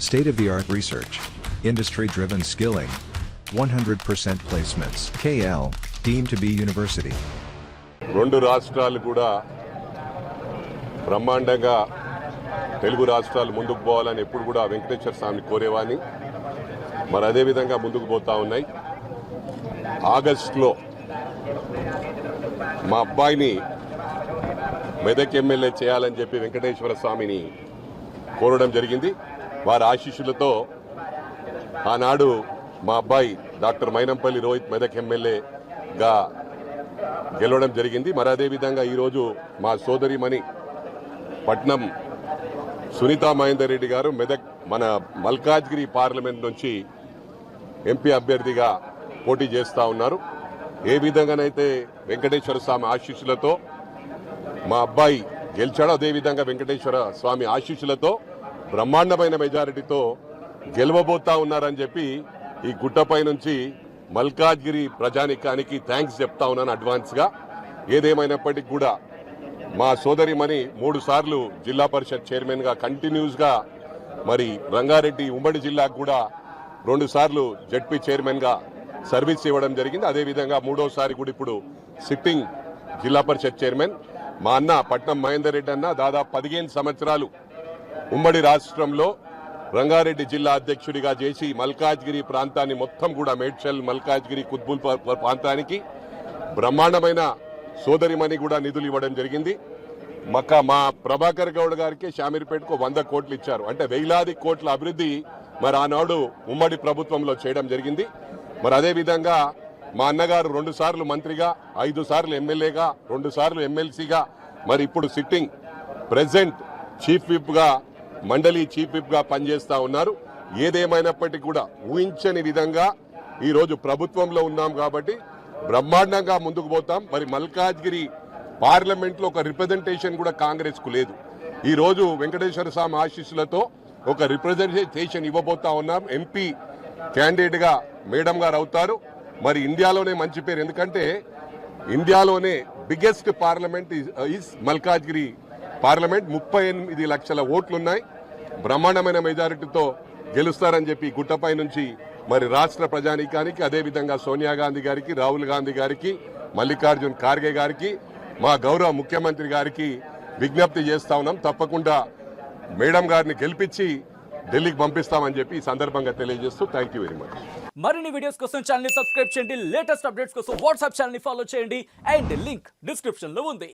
State-of-the-art research. Industry-driven skilling. 100% placements. KL, deemed to be university. రెండు రాష్ట్రాలు కూడా బ్రహ్మాండంగా తెలుగు రాష్ట్రాలు ముందుకు పోవాలని ఎప్పుడు కూడా వెంకటేశ్వర స్వామిని కోరేవాని. మరి అదేవిధంగా ముందుకు పోతా ఉన్నాయి. ఆగస్టులో మా అబ్బాయిని మెదక్ ఎమ్మెల్యే చేయాలని చెప్పి వెంకటేశ్వర స్వామిని కోరడం జరిగింది. వారి ఆశీస్సులతో ఆనాడు మా అబ్బాయి డాక్టర్ మైనంపల్లి రోహిత్ మెదక్ ఎమ్మెల్యేగా గెలవడం జరిగింది. మరి అదేవిధంగా ఈరోజు మా సోదరిమణి పట్నం సునీతా మహేందర్ రెడ్డి గారు మెదక్ మన మల్కాజ్గిరి పార్లమెంట్ నుంచి ఎంపీ అభ్యర్థిగా పోటీ చేస్తూ ఉన్నారు. ఏ విధంగానైతే వెంకటేశ్వర స్వామి ఆశీస్సులతో మా అబ్బాయి గెలిచాడో అదేవిధంగా వెంకటేశ్వర స్వామి ఆశీస్సులతో బ్రహ్మాండమైన మెజారిటీతో గెలవబోతా ఉన్నారని చెప్పి ఈ గుట్టపై నుంచి మల్కాజ్గిరి ప్రజానికానికి థ్యాంక్స్ చెప్తా ఉన్నాను అడ్వాన్స్గా. ఏదేమైనప్పటికీ కూడా మా సోదరిమణి 3 సార్లు జిల్లా పరిషత్ చైర్మన్గా కంటిన్యూస్గా, మరి రంగారెడ్డి ఉమ్మడి జిల్లాకు కూడా 2 సార్లు జడ్పీ చైర్మన్గా సర్వీస్ ఇవ్వడం జరిగింది. అదేవిధంగా 3వసారి కూడా ఇప్పుడు సిట్టింగ్ జిల్లా పరిషత్ చైర్మన్. మా అన్న పట్నం మహేందర్ రెడ్డి అన్న దాదాపు 15 సంవత్సరాలు ఉమ్మడి రాష్ట్రంలో రంగారెడ్డి జిల్లా అధ్యక్షుడిగా చేసి మల్కాజ్గిరి ప్రాంతాన్ని మొత్తం కూడా మేడ్చల్ మల్కాజ్గిరి కుత్బుల్ ప్రాంతానికి బ్రహ్మాండమైన సోదరిమణి కూడా నిధులు ఇవ్వడం జరిగింది. మా ప్రభాకర్ గౌడ్ గారికి షామీర్పేటకు 100 కోట్లు ఇచ్చారు. అంటే వేలాది కోట్ల అభివృద్ధి మరి ఆనాడు ఉమ్మడి ప్రభుత్వంలో చేయడం జరిగింది. మరి అదేవిధంగా మా అన్నగారు 2 సార్లు మంత్రిగా, 5 సార్లు ఎమ్మెల్యేగా, 2 సార్లు ఎమ్మెల్సీగా, మరి ఇప్పుడు సిట్టింగ్ ప్రెసిడెంట్ చీఫ్ విప్గా, మండలి చీఫ్ విప్గా పనిచేస్తా ఉన్నారు. ఏదేమైనప్పటికీ కూడా ఊహించని విధంగా ఈరోజు ప్రభుత్వంలో ఉన్నాం కాబట్టి బ్రహ్మాండంగా ముందుకు పోతాం. మరి మల్కాజ్గిరి పార్లమెంట్లో ఒక రిప్రజెంటేషన్ కూడా కాంగ్రెస్ కు లేదు. ఈ రోజు వెంకటేశ్వర స్వామి ఆశీస్సులతో ఒక రిప్రజెంటేషన్ ఇవ్వబోతా ఉన్నాం. ఎంపీ క్యాండిడేట్ గా మేడం గారు అవుతారు. మరి ఇండియాలోనే మంచి పేరు, ఎందుకంటే ఇండియాలోనే biggest parliament is Malkajgiri parliament. 38 లక్షల ఓట్లున్నాయి. బ్రహ్మాండమైన మెజారిటీతో గెలుస్తారని చెప్పి గుట్టపై నుంచి మరి రాష్ట్ర ప్రజానీకానికి, అదేవిధంగా సోనియా గాంధీ గారికి, రాహుల్ గాంధీ గారికి, మల్లికార్జున్ ఖార్గే గారికి, మా గౌరవ ముఖ్యమంత్రి గారికి విజ్ఞప్తి చేస్తా ఉన్నాం. తప్పకుండా మేడం గారిని గెలిపించి ఢిల్లీకి పంపిస్తామని చెప్పి ఈ సందర్భంగా తెలియజేస్తూ థ్యాంక్ యూ వెరీ మచ్. మరిన్ని వీడియోస్ కోసం ఛానల్ ని సబ్స్క్రైబ్ చేయండి. లేటెస్ట్ అప్డేట్స్ కోసం వాట్సాప్ ఛానల్ ని ఫాలో చేయండి. అండ్ లింక్ డిస్క్రిప్షన్ లో ఉంది.